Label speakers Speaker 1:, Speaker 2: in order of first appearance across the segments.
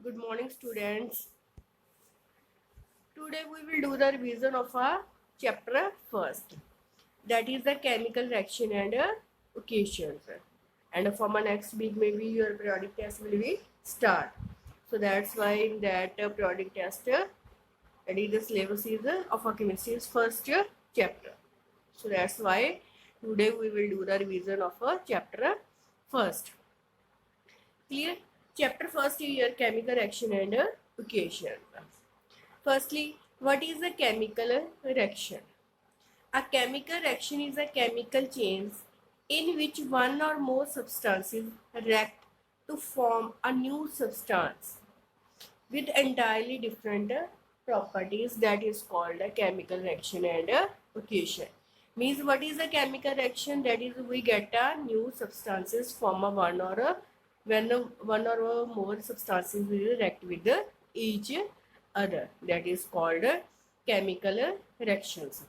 Speaker 1: Good morning, students. Today we will do the revision of a chapter first. That is the chemical reaction and occasions. And for my next week, maybe your periodic test will be start. So that's why in that periodic test, that is the syllabus is of a chemistry's first chapter. So that's why today we will do the revision of a chapter first. Clear? Chapter first is your chemical reaction and occasion. Firstly, what is a chemical reaction? A chemical reaction is a chemical change in which one or more substances react to form a new substance with entirely different properties. That is called a chemical reaction and occasion. Means what is a chemical reaction? That is we get a new substances from one or more substances will react with each other. That is called chemical reactions.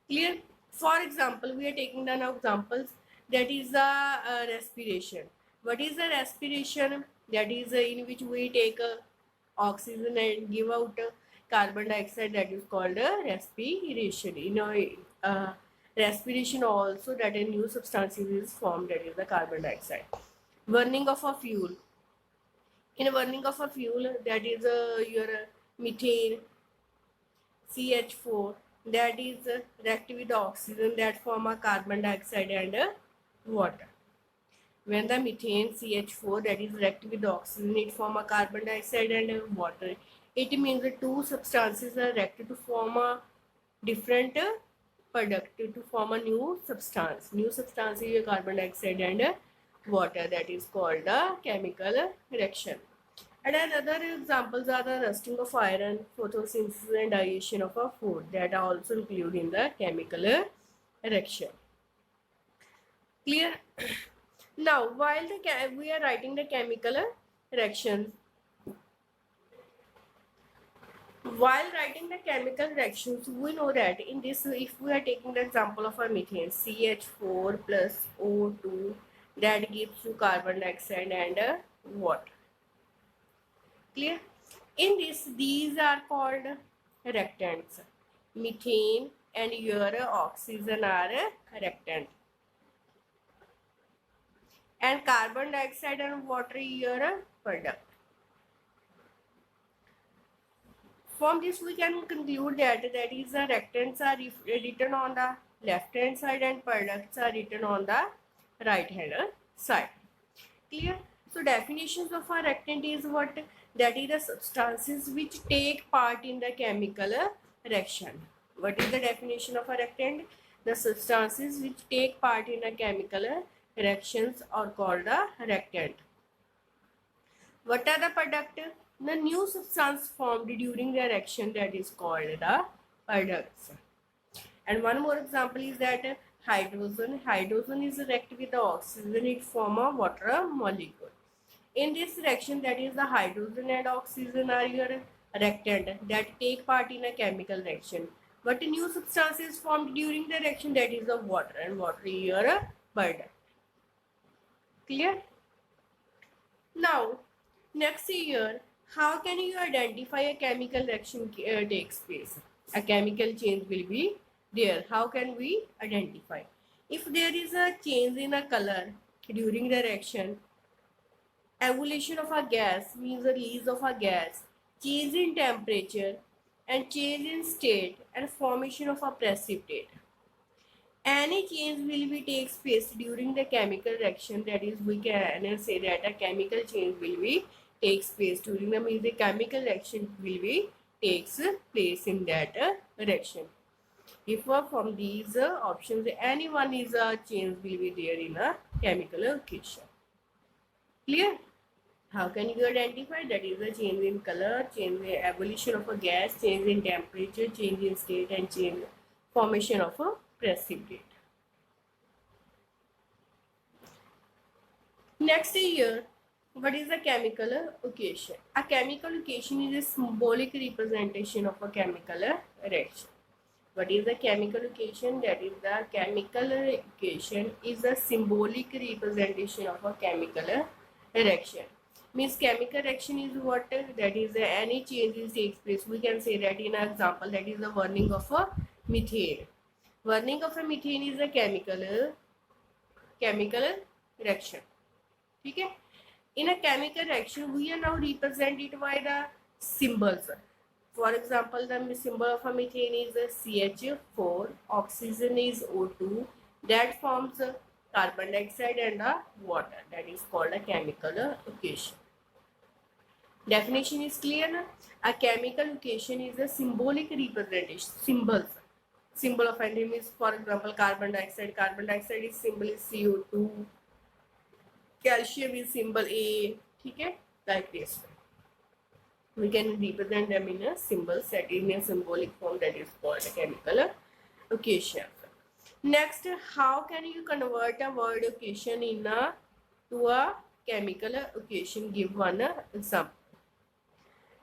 Speaker 1: Clear? For example, we are taking down examples. That is the respiration. What is the respiration? That is in which we take oxygen and give out carbon dioxide. That is called respiration. Respiration also, that a new substance is formed, that is the carbon dioxide. Burning of a fuel. In burning of a fuel, that is your methane, CH4, that is react with oxygen that form a carbon dioxide and water. When the methane CH4 that is react with oxygen, it form a carbon dioxide and water. It means the two substances are reacted to form a different product, to form a new substance. New substance is carbon dioxide and water. That is called a chemical reaction. And other examples are the rusting of iron, photosynthesis and digestion of a food, that are also included in the chemical reaction. Clear? Now, while we are writing the chemical reactions, we know that in this, if we are taking the example of a methane, CH4 plus O2, that gives you carbon dioxide and water. Clear? In this, these are called reactants. Methane and your oxygen are reactant. And carbon dioxide and water is your product. From this, we can conclude that is the reactants are written on the left hand side and products are written on the right hand side. Clear? So definitions of a reactant is what? That is the substances which take part in the chemical reaction. What is the definition of a reactant? The substances which take part in a chemical reactions are called a reactant. What are the product? The new substance formed during the reaction, that is called the products. And one more example is that hydrogen. Hydrogen is react with the oxygen, it form a water molecule. In this reaction, that is the hydrogen and oxygen are your reactant that take part in a chemical reaction. But a new substance is formed during the reaction, that is the water, and water is your product. Clear? Now, next year, how can you identify a chemical reaction takes place? A chemical change will be there. How can we identify? If there is a change in a color during the reaction, evolution of a gas means the release of a gas, change in temperature and change in state and formation of a precipitate. Any change will be takes place during the chemical reaction, that is we can say that a chemical change will be takes place during the chemical reaction will be takes place in that reaction. If from these options any one is a change will be there in a chemical reaction. Clear? How can you identify? That is a change in color, change in evolution of a gas, change in temperature, change in state and change formation of a precipitate. Next year, what is a chemical occasion? A chemical occasion is a symbolic representation of a chemical reaction. What is the chemical occasion? That is the chemical occasion is a symbolic representation of a chemical reaction. Means chemical reaction is what? That is any changes takes place. We can say that in an example, that is the burning of a methane. Burning of a methane is a chemical reaction. Okay? In a chemical reaction, we are now represented by the symbols. For example, the symbol of a methane is a CH4, oxygen is O2, that forms carbon dioxide and water. That is called a chemical equation. Definition is clear na? A chemical equation is a symbolic representation. Symbol of an is, for example, carbon dioxide. Carbon dioxide is symbol is CO2. Calcium is symbol A. Okay? Like this. We can represent them in a symbol set in a symbolic form, that is called a chemical equation. Next, how can you convert a word equation to a chemical equation? Give one example.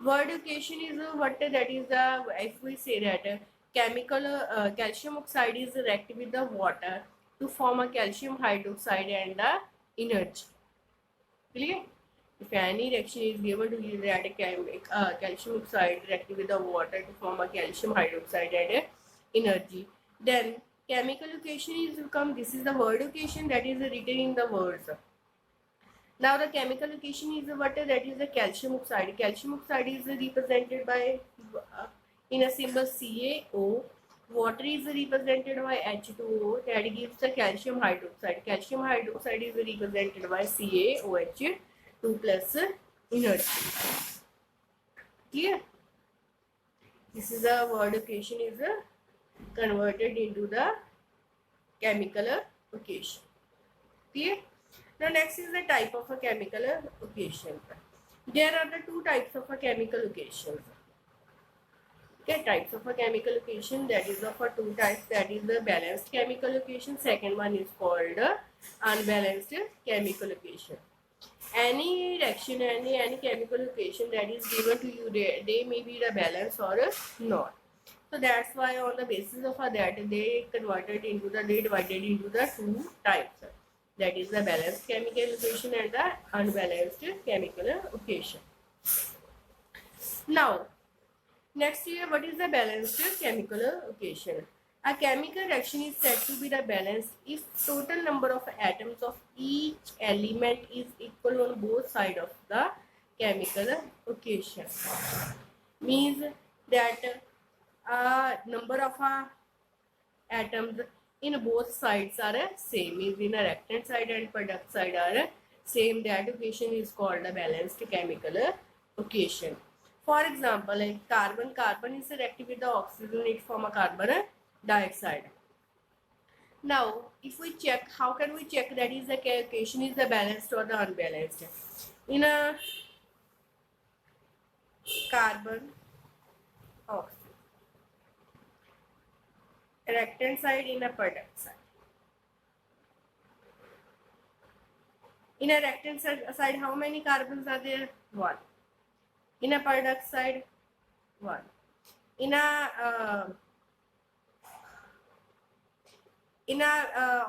Speaker 1: Word equation is what? That is if we say that calcium oxide is react with the water to form a calcium hydroxide and the energy. Clear? If any reaction is given to you that calcium oxide react with the water to form a calcium hydroxide and energy, then chemical equation is become, this is the word equation that is written in the words. Now the chemical equation is what? That is the calcium oxide. Calcium oxide is represented by in a symbol CaO. Water is represented by H2O, that gives the calcium hydroxide. Calcium hydroxide is represented by CaOH 2 plus energy. Clear? This is a word equation is converted into the chemical equation. Clear? Now next is the type of a chemical equation. There are the two types of a chemical equations. Okay, types of a chemical equation, that is of a two types, that is the balanced chemical equation. Second one is called unbalanced chemical equation. Any reaction, any chemical equation that is given to you, they may be the balance or not. So that's why on the basis of that they divided into the two types. That is the balanced chemical equation and the unbalanced chemical equation. Now, next year, what is the balanced chemical equation? A chemical reaction is said to be the balanced if total number of atoms of each element is equal on both sides of the chemical equation. Means that number of atoms in both sides are same. Means in a reactant side and product side are same. That equation is called a balanced chemical equation. For example, like carbon is reactive with the oxygen, it form a carbon dioxide. Now, if we check, how can we check that is the equation is the balanced or the unbalanced? In a carbon oxygen, reactant side, in a product side. In a reactant side, how many carbons are there? 1. In a product side, 1. In a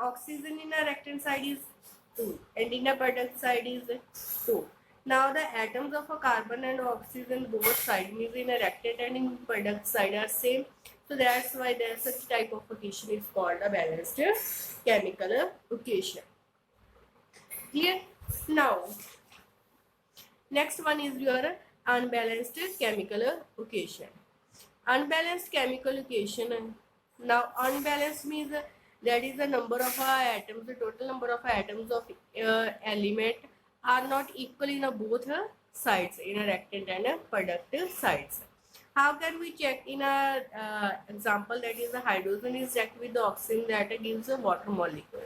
Speaker 1: oxygen in a reactant side is 2, and in a product side is 2. Now the atoms of a carbon and oxygen both sides, means in a reactant and in product side, are same. So that's why there such type of equation is called a balanced chemical equation. Clear? Now, next one is your unbalanced chemical equation. Unbalanced chemical equation. Now, unbalanced means that is the number of atoms, the total number of atoms of element are not equal in both sides, in a reactant and a product sides. How can we check? In a example, that is the hydrogen is react with the oxygen, that gives a water molecule.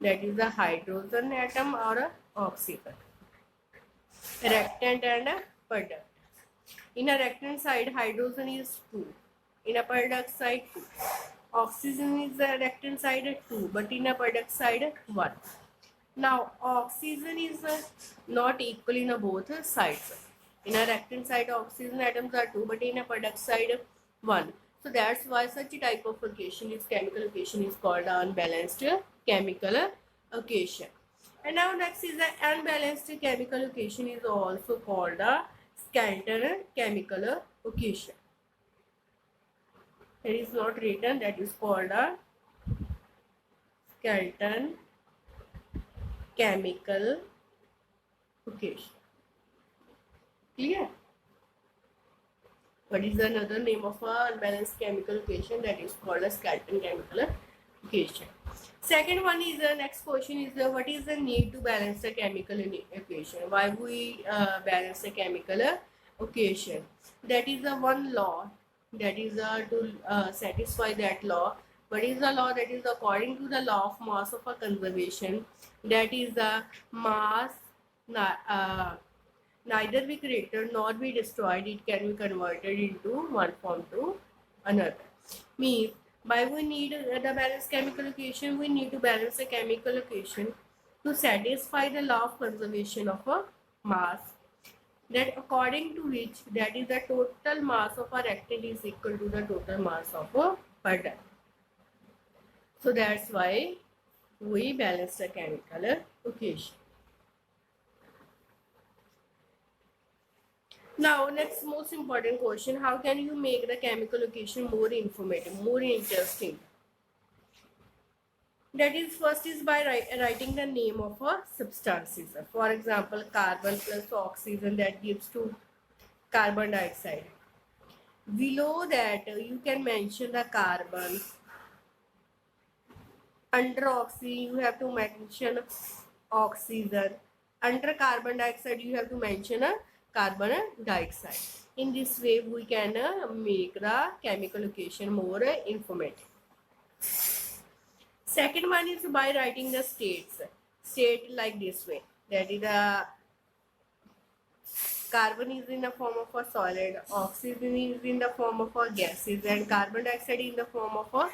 Speaker 1: That is the hydrogen atom or a oxygen. Reactant and a product. In a reactant side, hydrogen is 2. In a product side, 2. Oxygen is the reactant side 2, but in a product side 1. Now, oxygen is not equal in both sides. In a reactant side, oxygen atoms are 2, but in a product side 1. So that's why such a type of equation is chemical equation is called unbalanced chemical equation. And now next is the unbalanced chemical equation is also called a Skelton chemical equation. It is not written, that is called a Skelton chemical equation. Clear? What is another name of a unbalanced chemical equation? That is called a Skelton chemical equation. Second one is the next question is what is the need to balance the chemical equation? Why we balance the chemical equation? That is the one law, that is to satisfy that law. What is the law? That is according to the law of mass of a conservation. That is the mass neither be created nor be destroyed. It can be converted into one form to another. Means by we need the balanced chemical equation, we need to balance the chemical equation to satisfy the law of conservation of a mass, that according to which that is the total mass of a rectangle is equal to the total mass of a puddle. So that's why we balance the chemical equation. Now, next most important question, how can you make the chemical equation more informative, more interesting? That is, first is by writing the name of a substances. For example, carbon plus oxygen, that gives to carbon dioxide. Below that, you can mention the carbon. Under oxygen, you have to mention oxygen. Under carbon dioxide, you have to mention a carbon dioxide. In this way, we can make the chemical equation more informative. Second one is by writing the states. State like this way. That is the carbon is in the form of a solid, oxygen is in the form of a gases, and carbon dioxide in the form of a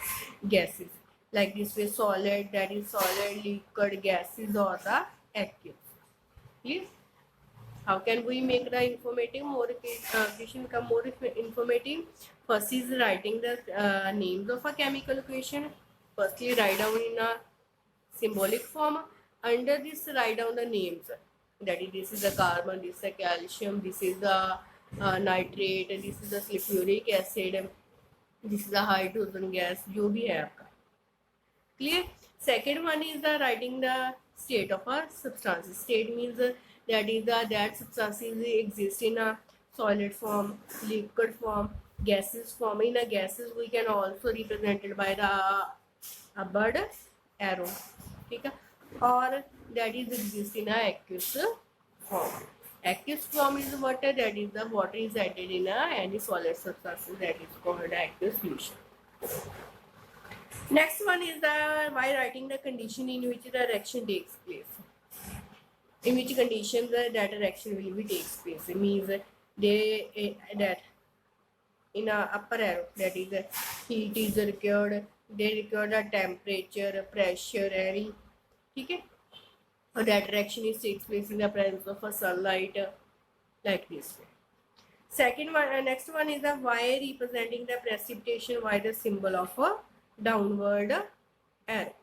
Speaker 1: gases. Like this way, solid, that is solid, liquid, gases, or the aqueous. Please. How can we make the informative more equation become more informative? First is writing the names of a chemical equation. Firstly, write down in a symbolic form. Under this, write down the names. That is, this is the carbon, this is the calcium, this is the nitrate, this is the sulfuric acid, this is the hydrogen gas. जो भी है आपका. Clear? Second one is the writing the state of a substance. State means that is that substances exist in a solid form, liquid form, gaseous form. In a gases, we can also represent it by the bird arrow. Okay? Or that is exist in a aqueous form. Aqueous form is what? That is the water is added in any solid substances, that is called aqueous solution. Next one is the by writing the condition in which the reaction takes place. In which conditions that reaction will be takes place. It means that in a upper arrow, that is heat is required. They require the temperature, pressure, any. Okay? Or that reaction is takes place in the presence of a sunlight, like this way. Second one, next one is the Y representing the precipitation by the symbol of a downward arrow.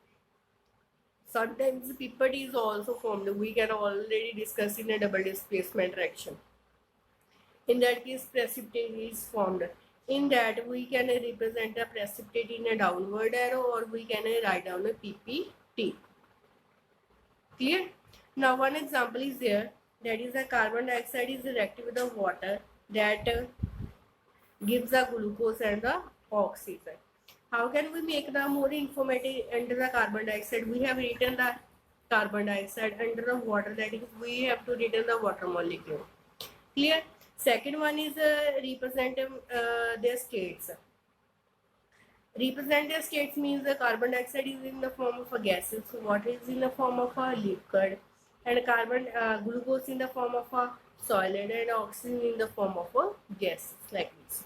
Speaker 1: Sometimes pipette is also formed. We can already discuss in a double displacement reaction. In that case, precipitate is formed. In that, we can represent a precipitate in a downward arrow, or we can write down a PPT. Clear? Now, one example is there. That is the carbon dioxide is reacted with the water that gives the glucose and the oxygen. How can we make the more informative under the carbon dioxide? We have written the carbon dioxide. Under the water, that is, we have to written the water molecule. Clear? Second one is represent their states. Represent their states means the carbon dioxide is in the form of a gases, water is in the form of a liquid, and carbon glucose in the form of a solid, and oxygen in the form of a gas, like this.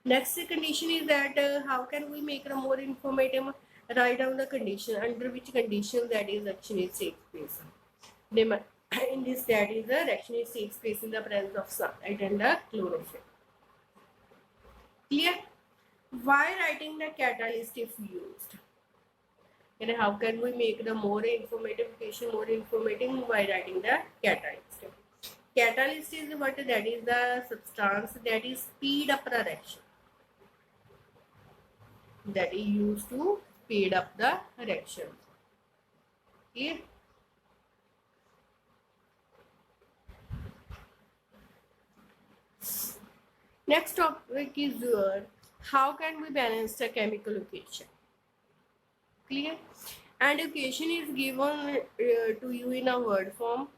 Speaker 1: Next condition is that how can we make a more informative? Write down the condition under which condition that is reaction is takes place. In this, that is the reaction is takes place in the presence of sunlight and the chlorophyll. Clear? Why writing the catalyst if used? And how can we make the more informative equation more informative by writing the catalyst? Catalyst is what? That is the substance that is speed up the reaction, that is used to speed up the reaction. Okay. Next topic is how can we balance the chemical equation? Clear? And equation is given to you in a word form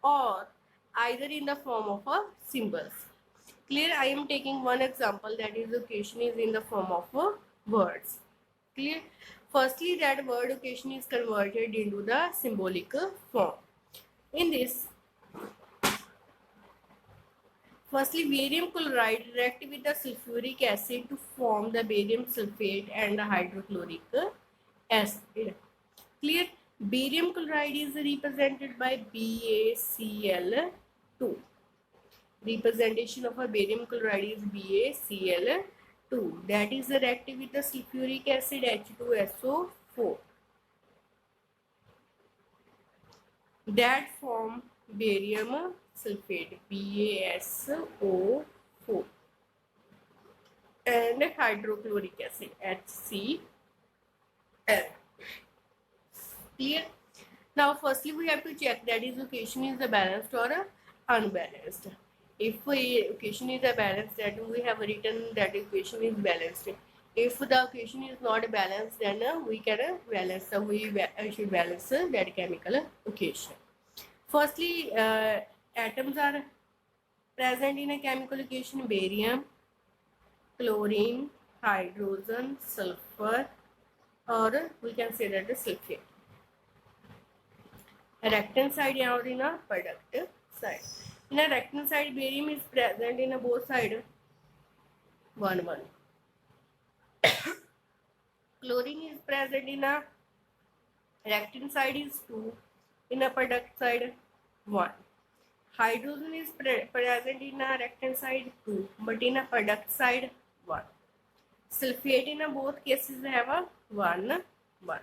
Speaker 1: or either in the form of a symbols. Clear? I am taking one example, that is equation is in the form of words. Clear? Firstly, that word equation is converted into the symbolic form. In this, firstly, barium chloride react with the sulfuric acid to form the barium sulfate and the hydrochloric acid. Clear? Barium chloride is represented by BaCl2. Representation of a barium chloride is BaCl2. That is reactive with the sulfuric acid H2SO4. That form barium sulfate BaSO4 and hydrochloric acid HCl. Clear? Now firstly we have to check that is equation is a balanced or unbalanced. If equation is a balanced, that we have written that equation is balanced. If the equation is not balanced, then we can balance. So we should balance that chemical equation. Firstly, atoms are present in a chemical equation: barium, chlorine, hydrogen, sulfur, or we can say that the sulfate. A reactant side or in a product side. In a reactant side, barium is present in a both side 1 1. Chlorine is present in a reactant side is 2, in a product side 1. Hydrogen is present in a reactant side 2, but in a product side 1. Sulfate in a both cases have a 1 1.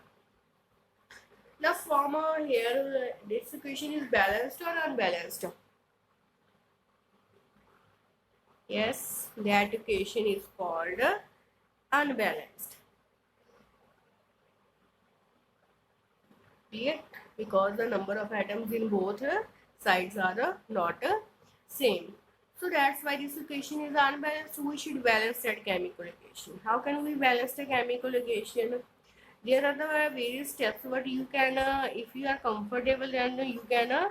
Speaker 1: The form here, this equation is balanced or unbalanced? Yes, that equation is called unbalanced. Clear? Because the number of atoms in both sides are not same. So that's why this equation is unbalanced. We should balance that chemical equation. How can we balance the chemical equation? There are the various steps, but you can, if you are comfortable, then you can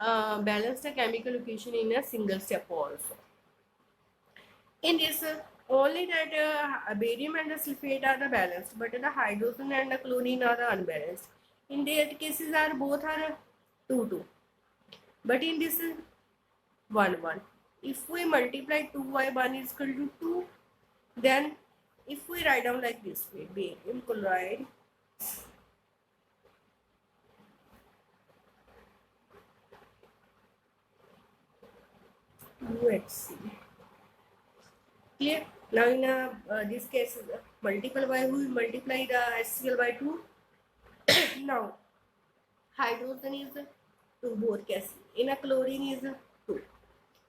Speaker 1: balance the chemical equation in a single step also. In this, only that barium and the sulfate are the balanced, but the hydrogen and the chlorine are the unbalanced. In their cases, are both are 2 2, but in this 1 1. If we multiply 2 by 1 is equal to 2, then if we write down like this way, barium chloride UHC. Clear? Now in this case, multiple by we multiply the HCl by 2. Now hydrogen is 2 both cases. In a chlorine is 2.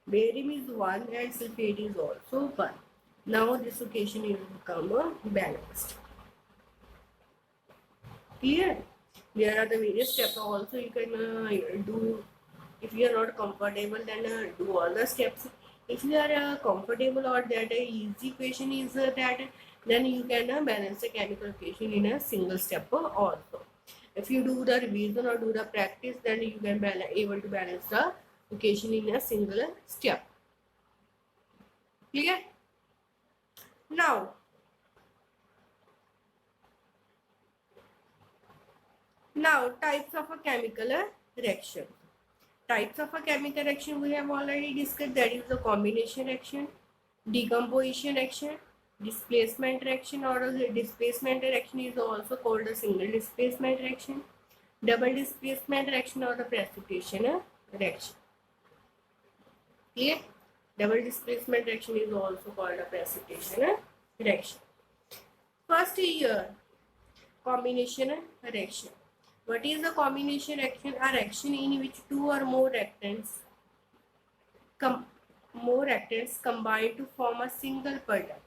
Speaker 1: Barium is 1 and sulfate is also 1. Now this equation is become balanced. Clear? There are the various steps also you can do. If you are not comfortable, then do all the steps. If you are comfortable or that easy equation is that, then you can balance the chemical equation in a single step also. If you do the revision or do the practice, then you can able to balance the equation in a single step. Clear? Now types of a chemical reaction. Types of a chemical reaction we have already discussed, that is the combination reaction, decomposition reaction, displacement reaction, or displacement reaction is also called a single displacement reaction, double displacement reaction, or the precipitation reaction. Clear? Double displacement reaction is also called a precipitation reaction. First here, combination reaction. What is the combination reaction? A reaction in which two or more reactants combine to form a single product.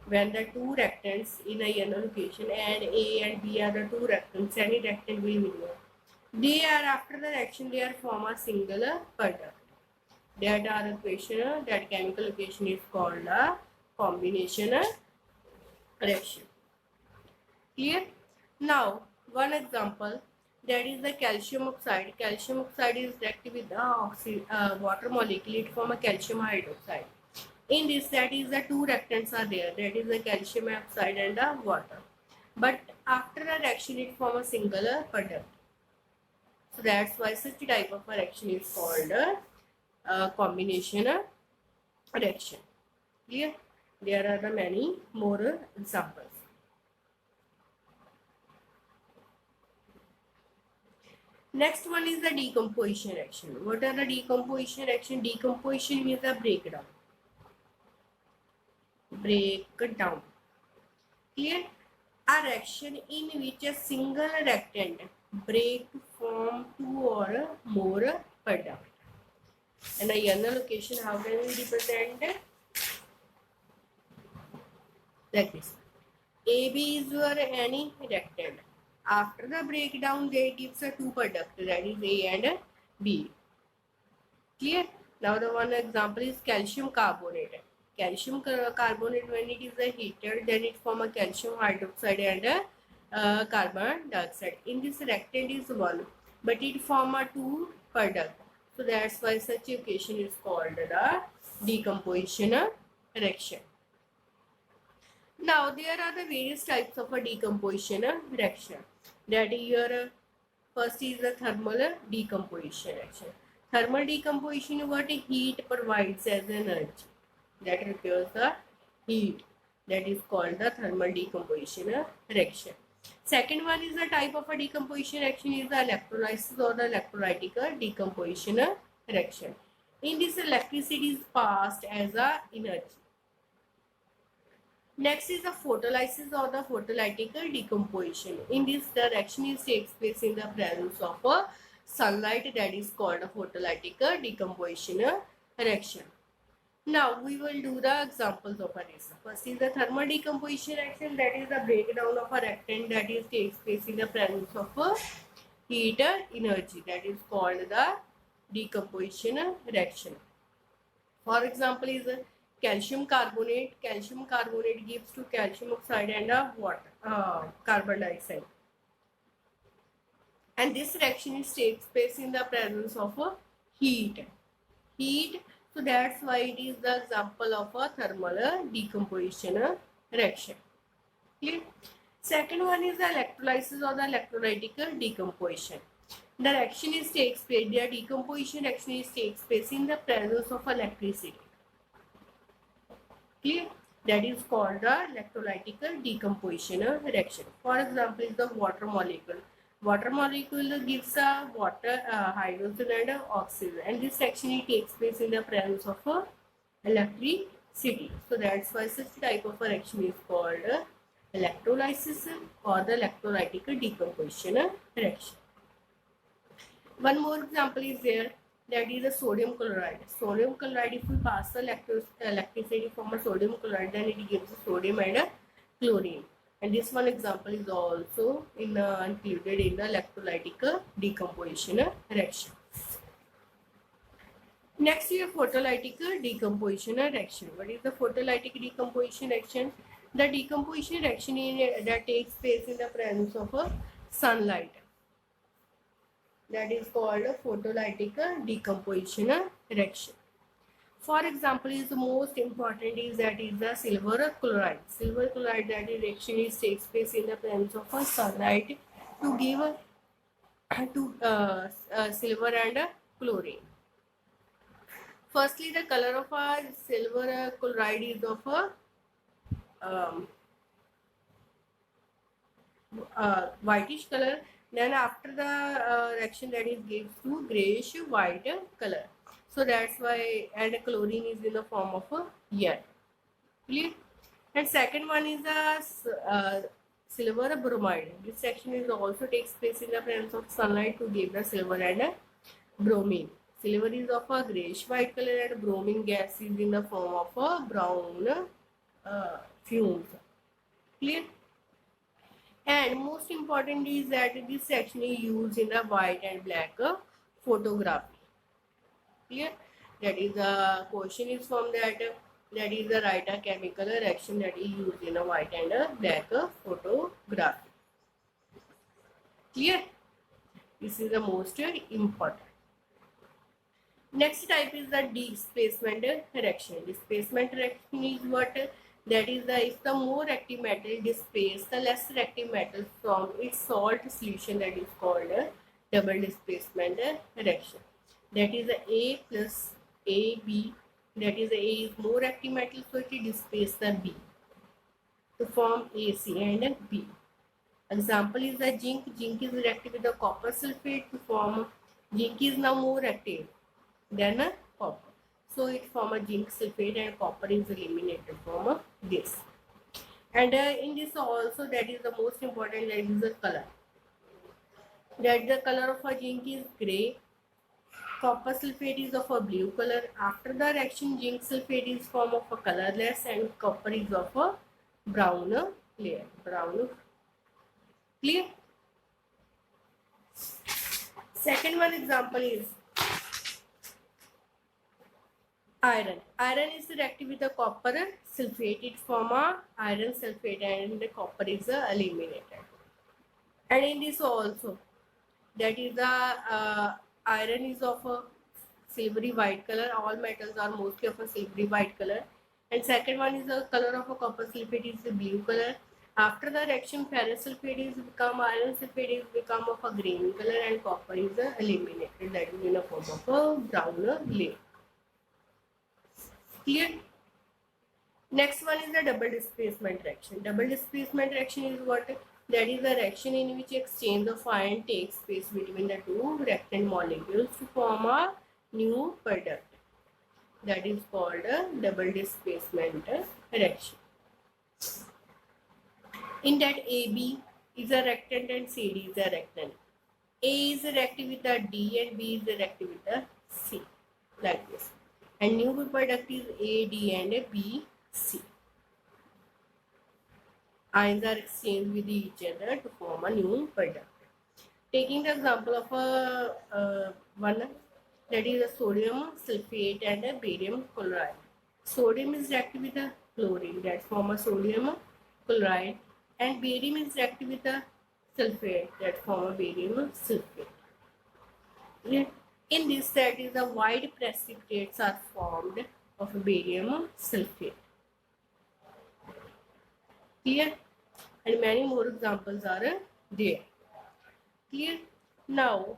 Speaker 1: When the two reactants in a given location and A and B are the two reactants, any reactant will be there. They are after the reaction they are form a single product. That are equation, that chemical equation is called a combination reaction. Clear? Now one example, that is the calcium oxide. Calcium oxide is reacted with the water molecule. It form a calcium hydroxide. In this, that is the two reactants are there, that is the calcium oxide and the water. But after a reaction it form a single product. So that's why such type of a reaction is called a combination reaction. Clear? There are the many more examples. Next one is the decomposition reaction. What are the decomposition reaction? Decomposition means the breakdown. Breakdown. Clear? A reaction in which a single reactant break to form two or more product. And a younger location, how can we represent it? Like this. AB is your any reactant. After the breakdown, they gives a two product, that is A and B. Clear? Now the one example is calcium carbonate. Calcium carbonate, when it is heated, then it form a calcium hydroxide and carbon dioxide. In this reactant is one, but it form a two product. So that's why such equation is called the decomposition reaction. Now there are the various types of a decomposition reaction. That is your first is the thermal decomposition reaction. Thermal decomposition, what heat provides as energy, that requires the heat, that is called the thermal decomposition reaction. Second one is the type of a decomposition reaction is the electrolysis or the electrolytic decomposition reaction. In this, electricity is passed as a energy. Next is the photolysis or the photolytic decomposition. In this, the reaction takes place in the presence of sunlight, that is called a photolytic decomposition reaction. Now we will do the examples of this. First is the thermal decomposition reaction, that is the breakdown of a reactant that is takes place in the presence of heat energy, that is called the decomposition reaction. For example is calcium carbonate. Calcium carbonate gives to calcium oxide and water, carbon dioxide. And this reaction takes place in the presence of heat. So that's why it is the example of a thermal decomposition reaction. Clear? Second one is the electrolysis or the electrolytic decomposition. The reaction takes place, the decomposition reaction takes place in the presence of electricity. Clear? That is called the electrolytic decomposition reaction. For example, is the water molecule. Water molecule gives a water, hydrogen and oxygen, and this reaction takes place in the presence of electricity. So that's why such type of a reaction is called electrolysis or the electrolytic decomposition reaction. One more example is there, that is a sodium chloride. Sodium chloride, if we pass the electricity from a sodium chloride, then it gives a sodium and a chlorine. And this one example is also included in the electrolytic decomposition reaction. Next we have photolytic decomposition reaction. What is the photolytic decomposition reaction? The decomposition reaction that takes place in the presence of sunlight. That is called a photolytic decomposition reaction. For example, is the most important is that is the silver chloride. Silver chloride, that is reaction takes place in the presence of sunlight to give silver and chlorine. Firstly, the color of a silver chloride is of a whitish color. Then after the reaction, that is gives to grayish white color. So that's why, and chlorine is in the form of a yellow. Clear? And second one is the silver bromide. This reaction is also takes place in the presence of sunlight to give the silver and bromine. Silver is of a grayish white color and bromine gas is in the form of a brown fumes. Clear? And most important is that this reaction is used in the white and black photography. Clear? That is the question is from that. That is the write a chemical reaction that is used in a white and black photography. Clear? This is the most important. Next type is the displacement reaction. Displacement reaction is what? That is the if the more active metal displaces the less active metal from its salt solution, that is called double displacement reaction. That is the A plus AB. That is the A is more active metal, so it displaces the B to form AC and B. Example is the zinc. Zinc is reactive with the copper sulfate to form. Zinc is now more active than a copper, so it form a zinc sulfate and copper is eliminated from this. And in this also, that is the most important, that is the color. That the color of a zinc is gray, copper sulfate is of a blue color. After the reaction, zinc sulfate is form of a colorless and copper is of a brown layer. Brown. Clear? Second one example is iron. Iron is reactive with the copper sulfate. It form a iron sulfate and the copper is eliminated. And in this also, that is the iron is of a silvery white color. All metals are mostly of a silvery white color. And second one is the color of a copper sulfate is the blue color. After the reaction, ferrous sulfate is become iron sulfate is become of a green color and copper is eliminated. That is in a form of a brown layer. Clear? Next one is the double displacement reaction. Double displacement reaction is what? That is the reaction in which exchange of ion takes place between the two reactant molecules to form a new product. That is called a double displacement reaction. In that AB is a reactant and CD is a reactant. A is reactive with the D and B is reactive with the C. Like this. And new product is A, D and B, C. Ions are exchanged with each other to form a new product. Taking the example of one, that is a sodium sulfate and a barium chloride. Sodium is reactive with a chlorine, that form a sodium chloride, and barium is reactive with a sulfate, that form a barium sulfate. Yeah. In this, that is the wide precipitates are formed of barium sulfate. Clear? And many more examples are there. Clear? Now,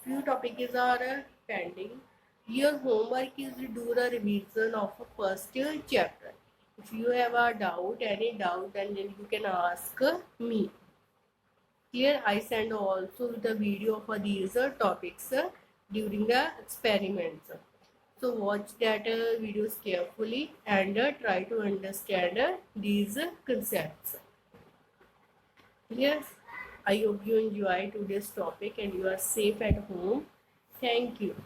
Speaker 1: few topics are pending. Your homework is to do a revision of a first chapter. If you have a doubt, any doubt, then you can ask me. Here I send also the video for these topics during the experiments. So watch that videos carefully and try to understand these concepts. Yes, I hope you enjoy today's topic and you are safe at home. Thank you.